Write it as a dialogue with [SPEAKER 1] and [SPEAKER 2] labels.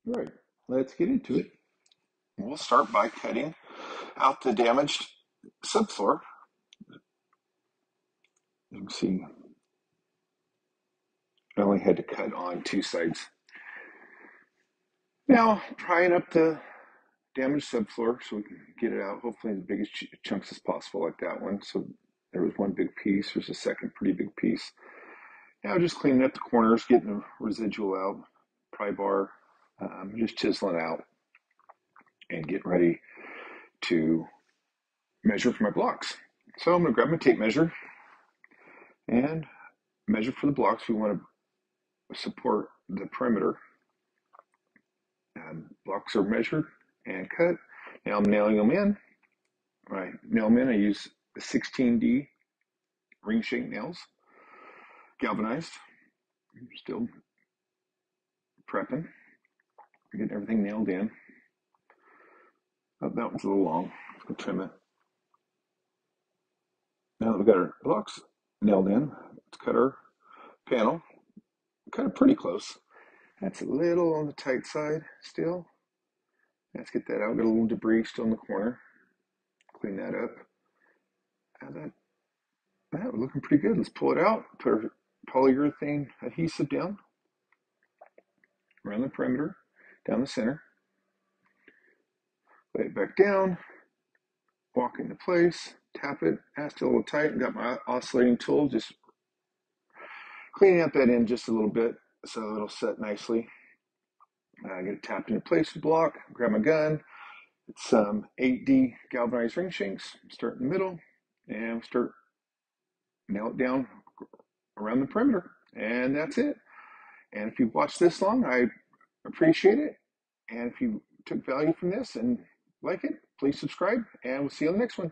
[SPEAKER 1] All right, let's get into it. We'll start by cutting out the damaged subfloor. You can see I only had to cut on two sides. Now, prying up the damaged subfloor so we can get it out, hopefully as big as chunks as possible like that one. So there was one big piece, there's a second pretty big piece. Now just cleaning up the corners, getting the residual out, pry bar, just chiseling out and getting ready to measure for my blocks. So I'm going to grab my tape measure and measure for the blocks we want to support the perimeter. Blocks are measured and cut. Now I'm nailing them in. I nail them in. I use the 16D ring shank nails, galvanized. I'm still prepping, getting everything nailed in. Oh, that one's a little long. I'll trim it. Now that we've got our blocks nailed in, let's cut our panel. Cut it pretty close. That's a little on the tight side still. Let's get that out. Got a little debris still in the corner. Clean that up. And that looking pretty good. Let's pull it out. Put our polyurethane adhesive down around the perimeter, down the center. Lay it back down. Walk into place. Tap it. That's still a little tight. Got my oscillating tool. Just cleaning up that end just a little bit so it'll set nicely. Get it tapped into place with the block. Grab my gun. It's 8D galvanized ring shanks. Start in the middle and start nail it down around the perimeter. And that's it. And if you've watched this long, I appreciate it. And if you took value from this and like it, please subscribe, and we'll see you on the next one.